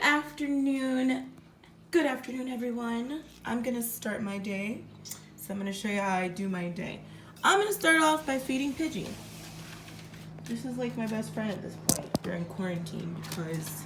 afternoon. Good afternoon, everyone. I'm gonna start my day. So I'm gonna show you how I do my day. I'm gonna start off by feeding Pidgey. This is like my best friend at this point during quarantine because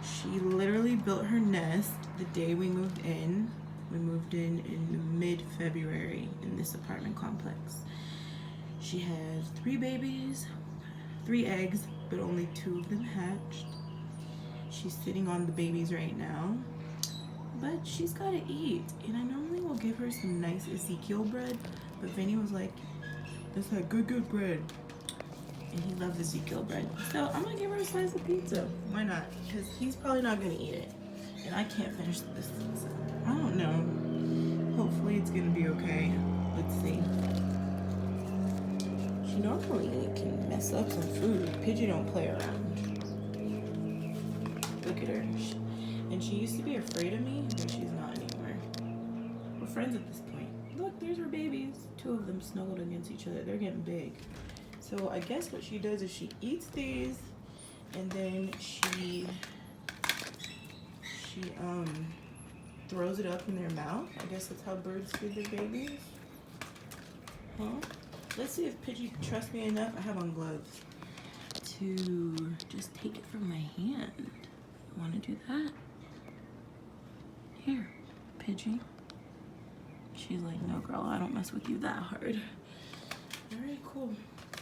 she literally built her nest the day we moved in. We moved in mid-February in this apartment complex. She has 3 babies, 3 eggs, but only 2 of them hatched. She's sitting on the babies right now, but she's gotta eat. And I normally will give her some nice Ezekiel bread, but Vinny was like, that's that good bread. And he loves Ezekiel bread. So I'm gonna give her a slice of pizza. Why not? Because he's probably not gonna eat it. And I can't finish this. So I don't know. Hopefully it's gonna be okay. Let's see. She normally can mess up some food. Pidgey don't play around. Look at her. And she used to be afraid of me, but she's not anymore. We're friends at this point. Look, there's her babies. 2 of them snuggled against each other. They're getting big. So I guess what she does is she eats these, and then she throws it up in their mouth. I guess that's how birds feed their babies. Huh? Let's see if Pidgey trusts me enough. I have on gloves to just take it from my hand. Want to do that? Here, Pidgey. She's like, no girl, I don't mess with you that hard. Alright, cool.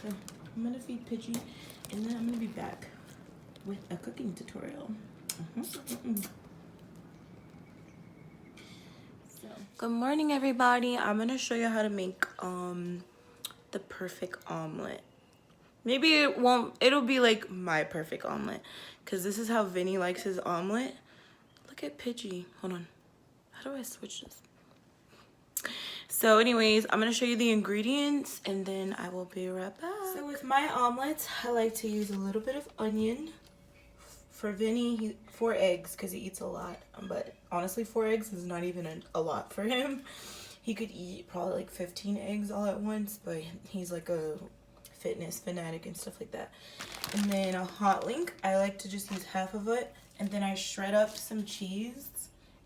So I'm gonna feed Pidgey, and then I'm gonna be back with a cooking tutorial. So, good morning, everybody. I'm gonna show you how to make the perfect omelet. Maybe it won't, it'll be like my perfect omelet, because this is how Vinny likes his omelet. Look at Pidgey. Hold on. How do I switch this? So anyways, I'm going to show you the ingredients, and then I will be right back. So with my omelets, I like to use a little bit of onion. For Vinny, 4 eggs, because he eats a lot. But honestly, 4 eggs is not even a lot for him. He could eat probably like 15 eggs all at once, but he's like a fitness fanatic and stuff like that. And then a hot link, I like to just use half of it, and then I shred up some cheese,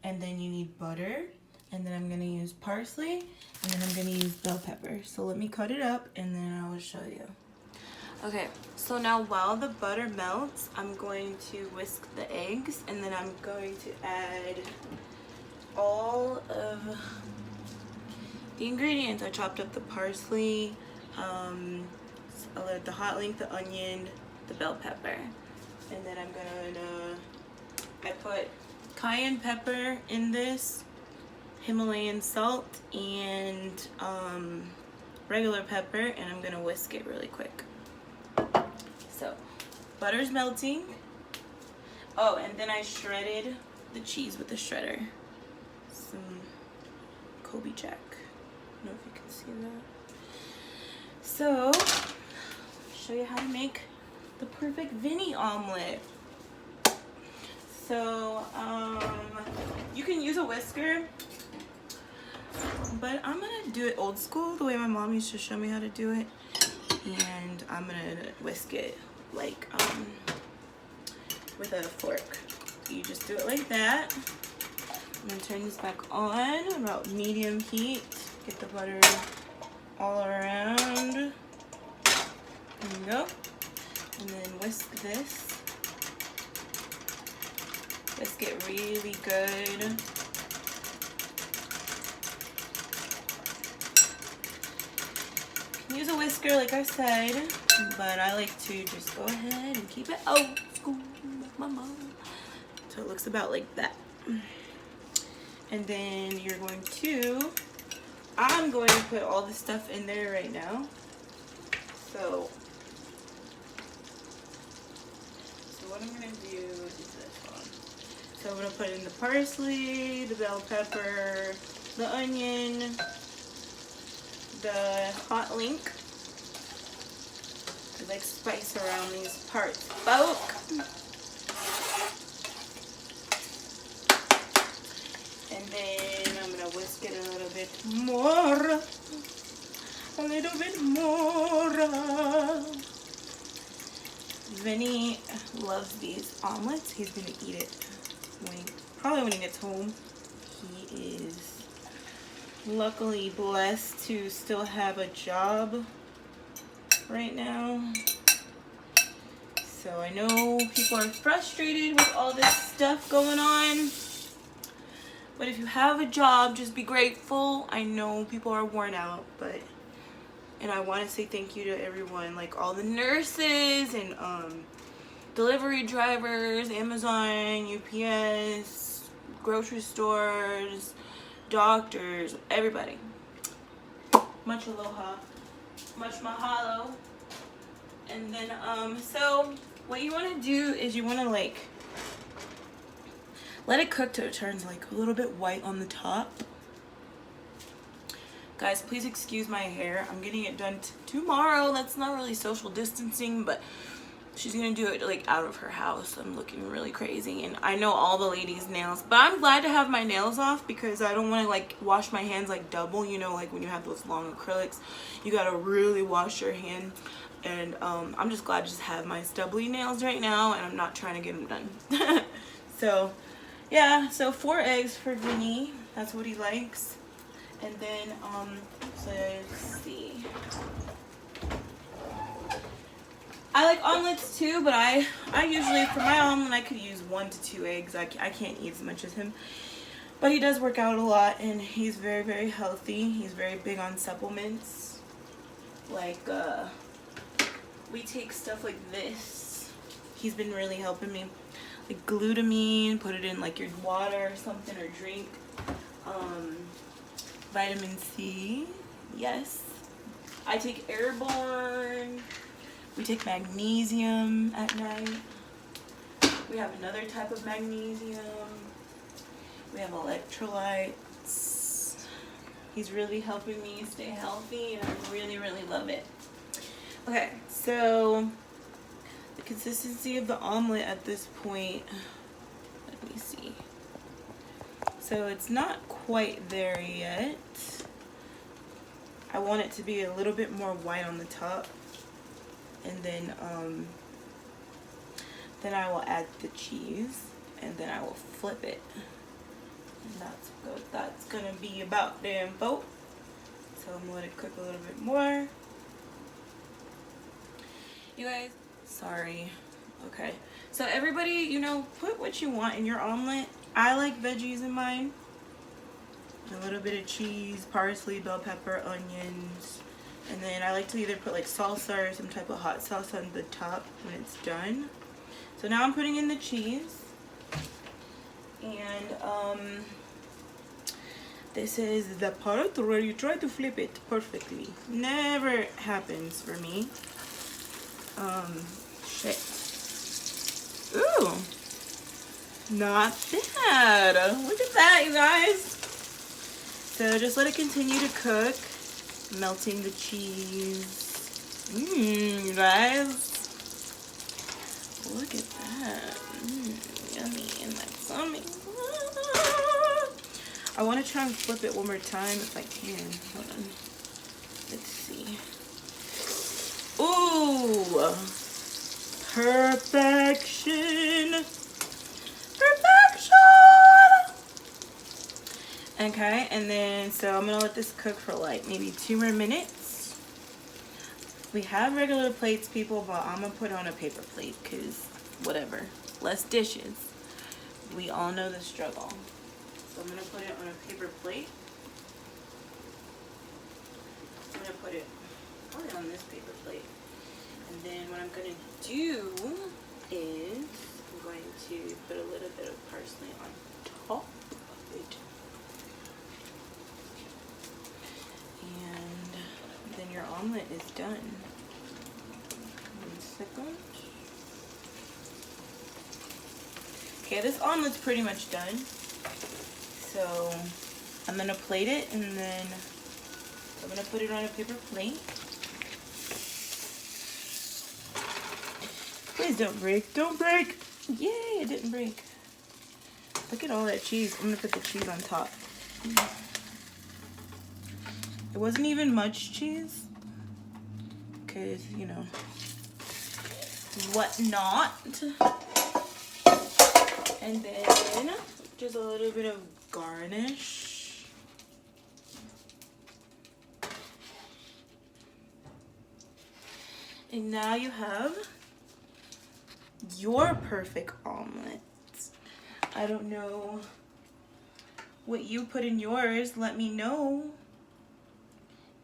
and then you need butter, and then I'm gonna use parsley, and then I'm gonna use bell pepper. So let me cut it up, and then I will show you. Okay, so now while the butter melts, I'm going to whisk the eggs, and then I'm going to add all of the ingredients. I chopped up the parsley, the hot link, the onion, the bell pepper, and then I put cayenne pepper in this, Himalayan salt, and regular pepper, and I'm gonna whisk it really quick. So butter's melting. Oh, and then I shredded the cheese with the shredder, some Kobe Jack. I don't know if you can see that. So show you how to make the perfect Vinny omelet. So you can use a whisker, but I'm gonna do it old school, the way my mom used to show me how to do it, and I'm gonna whisk it like with a fork. So you just do it like that. I'm gonna turn this back on about medium heat. Get the butter all around. There you go. And then whisk this. Whisk it really good. You can use a whisker, like I said, but I like to just go ahead and keep it old school like my mom. So it looks about like that. And then I'm going to put all the stuff in there right now. So what I'm going to do is this one. So I'm going to put in the parsley, the bell pepper, the onion, the hot link. I like spice around these parts, folk. And then I'm going to whisk it a little bit more. A little bit more. Vinny loves these omelets. He's gonna eat it probably when he gets home. He is luckily blessed to still have a job right now. So I know people are frustrated with all this stuff going on. But if you have a job, just be grateful. I know people are worn out, and I want to say thank you to everyone, like all the nurses and delivery drivers, Amazon, UPS, grocery stores, doctors, everybody. Much aloha, much mahalo. And then so what you want to do is you want to like let it cook till it turns like a little bit white on the top. Guys, please excuse my hair. I'm getting it done tomorrow. That's not really social distancing, but she's gonna do it like out of her house. I'm looking really crazy, and I know all the ladies' nails, but I'm glad to have my nails off because I don't want to like wash my hands like double. You know, like when you have those long acrylics, you gotta really wash your hand. And I'm just glad to just have my stubbly nails right now, and I'm not trying to get them done. So yeah, so 4 eggs for Vinny. That's what he likes. And then so let's see, I like omelets too, but I usually for my omelet I could use 1 to 2 eggs. I can't eat as much as him, but he does work out a lot, and he's very, very healthy. He's very big on supplements, like we take stuff like this. He's been really helping me, like glutamine, put it in like your water or something, or drink. Vitamin C, yes. I take Airborne. We take magnesium at night. We have another type of magnesium. We have electrolytes. He's really helping me stay healthy, and I really, really love it. Okay, so the consistency of the omelet at this point, let me see. So it's not quite there yet. I want it to be a little bit more white on the top, and then I will add the cheese, and then I will flip it, and that's gonna be about damn boat. So I'm gonna let it cook a little bit more. You guys, sorry. Okay, so everybody, you know, put what you want in your omelet. I like veggies in mine. A little bit of cheese, parsley, bell pepper, onions, and then I like to either put like salsa or some type of hot sauce on the top when it's done. So now I'm putting in the cheese, and this is the part where you try to flip it perfectly. Never happens for me. Shit. Ooh, not bad. Look at that, you guys. So just let it continue to cook, melting the cheese. You guys, look at that. Yummy in my tummy. I want to try and flip it one more time if I can. Hold on. Let's see. Ooh, perfection. Perfection. Okay, and then so I'm gonna let this cook for like maybe 2 more minutes. We have regular plates, people, but I'm gonna put it on a paper plate because whatever, less dishes. We all know the struggle. So I'm gonna put it on a paper plate. I'm gonna put it probably on this paper plate. And then what I'm gonna do is I'm going to put a little bit of parsley on top of it. And then your omelet is done. 1 second. Okay, this omelet's pretty much done. So I'm gonna plate it, and then I'm gonna put it on a paper plate. Please don't break. Don't break! Yay, it didn't break. Look at all that cheese. I'm gonna put the cheese on top. It wasn't even much cheese, because, you know, whatnot. And then just a little bit of garnish. And now you have your perfect omelet. I don't know what you put in yours. Let me know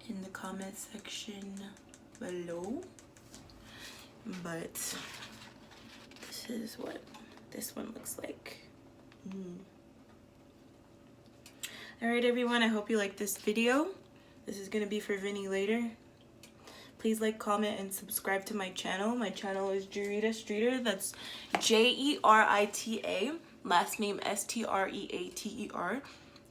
in the comment section below. But this is what this one looks like. All right, everyone, I hope you like this video. This is gonna be for Vinny later. Please like, comment, and subscribe to my channel. My channel is Jerita Streeter. That's Jerita, last name Streater.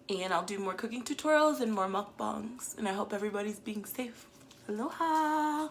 And I'll do more cooking tutorials and more mukbangs. And I hope everybody's being safe. Aloha!